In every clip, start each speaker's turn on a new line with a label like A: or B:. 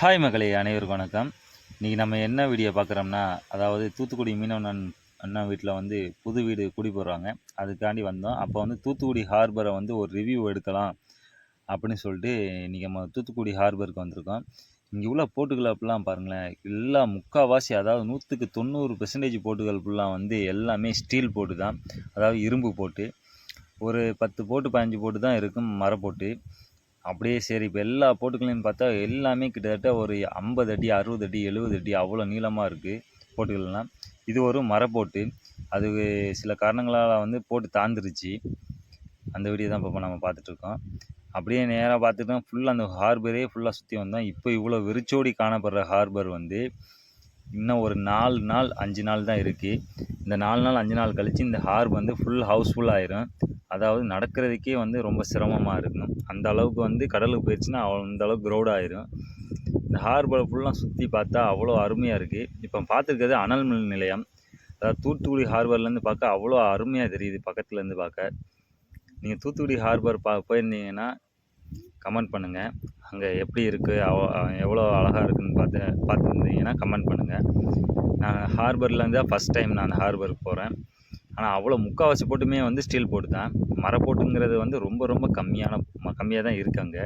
A: Hi மகளே, அனைவருக்கும் வணக்கம். இன்றைக்கி நம்ம என்ன வீடியோ பார்க்குறோம்னா, அதாவது தூத்துக்குடி மீனவன் அண்ணா வீட்டில் வந்து புது வீடு குடி போடுறாங்க. அதுக்காண்டி வந்தோம். அப்போ வந்து தூத்துக்குடி ஹார்பரை வந்து ஒரு ரிவ்யூ எடுக்கலாம் அப்படின்னு சொல்லிட்டு இன்றைக்கி நம்ம தூத்துக்குடி ஹார்பருக்கு வந்திருக்கோம். இங்கே உள்ள போட்டுகள் அப்படிலாம் பாருங்களேன், எல்லாம் முக்கால்வாசி, அதாவது 100க்கு 90% போட்டுகள் ஃபுல்லாக வந்து எல்லாமே ஸ்டீல் போட்டு தான், அதாவது இரும்பு போட்டு. ஒரு 10 போட்டு 15 போட்டு தான் இருக்கும் மரப்போட்டு. அப்படியே சரி, இப்போ எல்லா போட்டுகளையும் பார்த்தா எல்லாமே கிட்டத்தட்ட ஒரு 50 அடி 60 அடி 70 அடி அவ்வளோ நீளமாக இருக்குது போட்டுகள்லாம். இது ஒரு மரப்போட்டு. அது சில காரணங்களால் வந்து போட்டு தாழ்ந்துருச்சு. அந்த வீடியோ தான் இப்போ நம்ம பார்த்துட்ருக்கோம். அப்படியே நேராக பார்த்துட்டோம், ஃபுல்லாக அந்த ஹார்பரே ஃபுல்லாக சுற்றி வந்தோம். இப்போ இவ்வளோ வெறிச்சோடி காணப்படுற ஹார்பர் வந்து இன்னும் ஒரு 4 நாள் 5 நாள் தான் இருக்குது. இந்த 4 நாள் 5 நாள் கழித்து இந்த ஹார்பர் வந்து ஃபுல் ஹவுஸ்ஃபுல் ஆயிரும். அதாவது நடக்கிறதுக்கே வந்து ரொம்ப சிரமமாக இருக்கும். அந்த அளவுக்கு வந்து கடலுக்கு போயிடுச்சுன்னா அந்த அளவுக்கு க்ரௌட் ஆயிரும். இந்த ஹார்பரை ஃபுல்லாக சுற்றி பார்த்தா அவ்வளோ அருமையாக இருக்குது. இப்போ பார்த்துருக்கிறது அனல் மின் நிலையம். அதாவது தூத்துக்குடி ஹார்பர்லேருந்து பார்க்க அவ்வளோ அருமையாக தெரியுது பக்கத்துலேருந்து பார்க்க. நீங்கள் தூத்துக்குடி ஹார்பர் போயிருந்தீங்கன்னா கமெண்ட் பண்ணுங்கள். அங்கே எப்படி இருக்குது, எவ்வளோ அழகாக இருக்குதுன்னு பார்த்துருந்தீங்கன்னா கமெண்ட் பண்ணுங்கள். நான் ஹார்பர்லேருந்து தான் ஃபஸ்ட் டைம் நான் ஹார்பருக்கு போகிறேன். ஆனால் அவ்வளோ முக்கால்வாசி போட்டுமே வந்து ஸ்டீல் போட்டு தான். மரப்போட்டுங்கிறது வந்து ரொம்ப ரொம்ப கம்மியாக தான் இருக்குது அங்கே.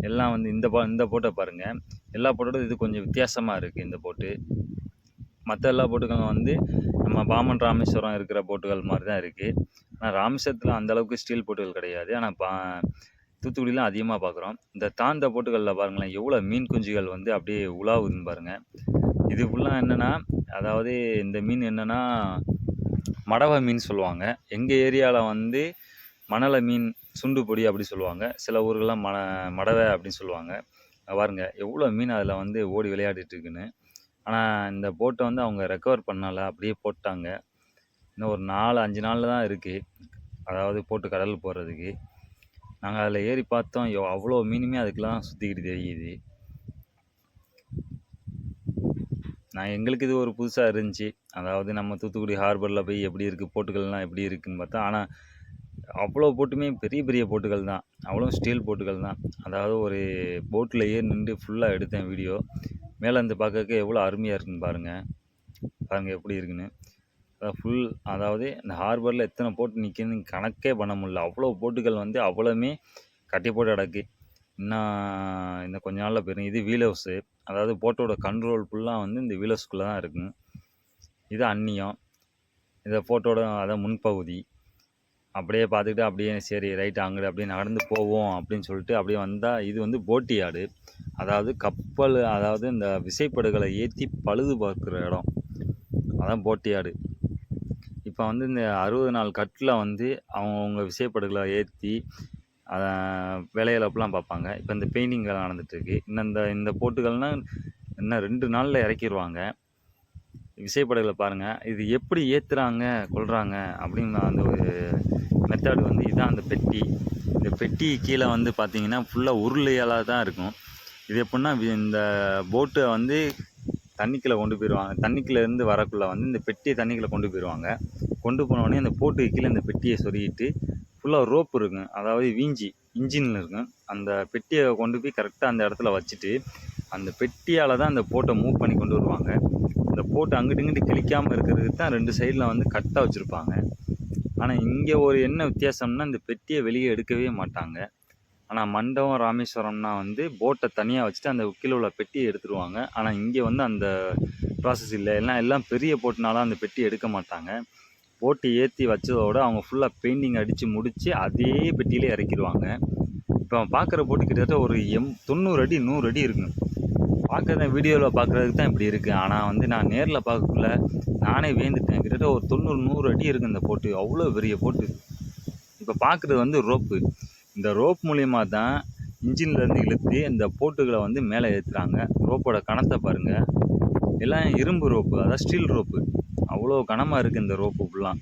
A: எல்லாம் வந்து இந்த போட்டை பாருங்கள். எல்லா போட்டோட இது கொஞ்சம் வித்தியாசமாக இருக்குது இந்த போட்டு. மற்ற எல்லா போட்டுகளும் வந்து நம்ம பாமன் ராமேஸ்வரம் இருக்கிற போட்டுகள் மாதிரி தான் இருக்குது. ஆனால் ராமேஸ்வரத்தில் அந்தளவுக்கு ஸ்டீல் போட்டுகள் கிடையாது. ஆனால் தூத்துக்குடிலாம் அதிகமாக பார்க்குறோம். இந்த தாழ்ந்த போட்டுகளில் பாருங்களேன், எவ்வளோ மீன் குஞ்சுகள் வந்து அப்படியே உலாவுதுன்னு பாருங்கள். இது ஃபுல்லாக என்னென்னா, அதாவது இந்த மீன் என்னென்னா மடவை மீன் சொல்லுவாங்க. எங்கள் ஏரியாவில் வந்து மணலை மீன், சுண்டு பொடி அப்படி சொல்லுவாங்க. சில ஊர்களெலாம் மடவை அப்படின்னு சொல்லுவாங்க. பாருங்க எவ்வளோ மீன் அதில் வந்து ஓடி விளையாடிட்டு இருக்குன்னு. ஆனால் இந்த போட்டை வந்து அவங்க ரெக்கவர் பண்ணலை, அப்படியே போட்டாங்க. இன்னும் ஒரு 4-5 நாளில் தான் இருக்குது, அதாவது போட்டு கடலுக்கு போகிறதுக்கு. நாங்கள் அதில் ஏறி பார்த்தோம், அவ்வளோ மீனுமே அதுக்கெலாம் சுற்றிக்கிட்டு தெரியுது. எங்களுக்கு இது ஒரு புதுசாக இருந்துச்சு. அதாவது நம்ம தூத்துக்குடி ஹார்பரில் போய் எப்படி இருக்குது, போட்டுகள்லாம் எப்படி இருக்குதுன்னு பார்த்தா, ஆனால் அவ்வளோ போட்டுமே பெரிய பெரிய போட்டுகள் தான், அவ்வளோ ஸ்டீல் போட்டுகள் தான். அதாவது ஒரு போட்டில் ஏறி நின்று ஃபுல்லாக எடுத்தேன் வீடியோ. மேலே இருந்து பார்க்க எவ்வளோ அருமையாக இருக்குன்னு பாருங்கள் எப்படி இருக்குன்னு. அதாவது இந்த ஹார்பரில் எத்தனை போட்டு நிற்கிதுன்னு கணக்கே பண்ண முடியல. அவ்வளோ போட்டுகள் வந்து அவ்வளோமே கட்டி போட்டு கிடக்கு. இன்னும் கொஞ்ச நாளில் போயிடும். இது வீல் ஹவுஸு, அதாவது போட்டோட கண்ட்ரோல் ஃபுல்லாக வந்து இந்த வீல் ஹவுஸ்குள்ளே தான் இருக்குங்க. இது அந்நியம். இதை போட்டோட அதான் முன்பகுதி. அப்படியே பார்த்துக்கிட்டு அப்படியே சரி ரைட்டு அங்கிட்டு அப்படியே நடந்து போவோம் அப்படின்னு சொல்லிட்டு அப்படியே வந்தால், இது வந்து போட்டி யார்டு. அதாவது கப்பல், அதாவது இந்த விசைப்படகுகளை ஏற்றி பழுது பார்க்குற இடம், அதான் போட்டி யார்டு. இப்போ வந்து இந்த 60 நாள் கட்டில் வந்து அவங்கவுங்க விசைப்படகுகளை ஏற்றி வேலையிழப்புலாம் பார்ப்பாங்க. இப்போ இந்த பெயிண்டிங் வேலை நடந்துகிட்ருக்கு. இன்னும் இந்த போட்டுகள்னால் இன்னும் 2 நாளில் இறக்கிடுவாங்க. விசைப்படகுல பாருங்கள், இது எப்படி ஏற்றுறாங்க கொள்கிறாங்க அப்படின்னு அந்த ஒரு மெத்தட் வந்து இதுதான். அந்த பெட்டி, இந்த பெட்டி கீழே வந்து பார்த்திங்கன்னா ஃபுல்லாக உருளையாலாக தான் இருக்கும். இது எப்படின்னா, இந்த போட்டை வந்து தண்ணிக்குள்ளே கொண்டு போயிடுவாங்க. தண்ணிக்குள்ளேருந்து வரக்குள்ளே வந்து இந்த பெட்டியை தண்ணிக்குள்ளே கொண்டு போயிடுவாங்க. கொண்டு போனோடனே அந்த போட்டுக்கு கீழே இந்த பெட்டியை சொருகிட்டு ஃபுல்லாக ரோப்பு இருக்கும், அதாவது இன்ஜினில் இருக்கும். அந்த பெட்டியை கொண்டு போய் கரெக்டாக அந்த இடத்துல வச்சுட்டு அந்த பெட்டியால் தான் அந்த போட்டை மூவ் பண்ணி கொண்டு வருவாங்க. அந்த போட்டை அங்கிட்டு இங்கிட்டு கிழிக்காமல் இருக்கிறதுக்கு தான் 2 சைடில் வந்து கட்டாக வச்சுருப்பாங்க. ஆனால் இங்கே ஒரு என்ன வித்தியாசம்னா, இந்த பெட்டியை வெளியே எடுக்கவே மாட்டாங்க. ஆனால் மண்டபம் ராமேஸ்வரம்னா வந்து போட்டை தனியாக வச்சுட்டு அந்த கீழே உள்ள பெட்டியை எடுத்துருவாங்க. ஆனால் இங்கே வந்து அந்த ப்ராசஸ் இல்லை. எல்லாம் பெரிய போட்டுனால அந்த பெட்டியை எடுக்க மாட்டாங்க. போட்டு ஏற்றி வச்சதோட அவங்க ஃபுல்லாக பெயிண்டிங் அடித்து முடித்து அதே பெட்டியிலே இறக்கிடுவாங்க. இப்போ பார்க்குற போட்டு கிட்டத்தட்ட ஒரு 90 அடி 100 அடி இருக்குங்க. பார்க்குற வீடியோவில் பார்க்குறதுக்கு தான் இப்படி இருக்குது. ஆனால் வந்து நான் நேரில் பார்க்கக்குள்ள நானே வியந்துட்டேன். கிட்டத்தட்ட ஒரு 90-100 அடி இருக்குது இந்த போட்டு, அவ்வளோ பெரிய போட்டு. இப்போ பார்க்குறது வந்து ரோப்பு. இந்த ரோப் மூலிமா தான் இன்ஜின்லேருந்து இழுத்து இந்த போட்டுகளை வந்து மேலே ஏற்றுறாங்க. ரோப்போட கனத்தை பாருங்கள், எல்லாம் இரும்பு ரோப்பு, அதாவது ஸ்டீல் ரோப்பு. அவ்வளோ கனமாக இருக்குது இந்த ரோப்பு ஃபுல்லாக.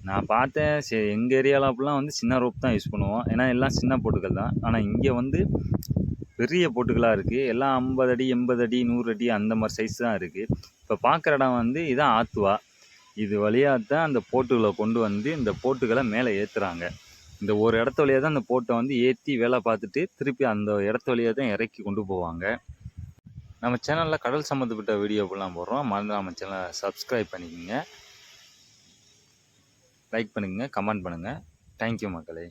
A: நான் பார்த்தேன், சரி எங்கள் ஏரியாவில் ஃபுல்லாக வந்து சின்ன ரோப் தான் யூஸ் பண்ணுவோம், ஏன்னா எல்லாம் சின்ன போட்டுகள் தான். ஆனால் இங்கே வந்து பெரிய போட்டுகளாக இருக்குது. எல்லாம் 50 அடி 80 அடி 100 அடி அந்த மாதிரி சைஸ் தான் இருக்குது. இப்போ பார்க்குற இடம் வந்து இதான் ஆத்துவா. இது வழியாக தான் அந்த போட்டுகளை கொண்டு வந்து இந்த போட்டுகளை மேலே ஏற்றுறாங்க. இந்த ஒரு இடத்து வழியாக தான் அந்த போட்டை வந்து ஏற்றி வேலை பார்த்துட்டு திருப்பி அந்த இடத்து வழியாக தான் இறக்கி கொண்டு போவாங்க. நம்ம சேனலில் கடல் சம்மந்தப்பட்ட வீடியோக்கெல்லாம் போடுறோம். மறந்து நம்ம சேனலை சப்ஸ்கிரைப் பண்ணிக்கோங்க, லைக் பண்ணுங்கள், கமெண்ட் பண்ணுங்கள். தேங்க்யூ மக்களே.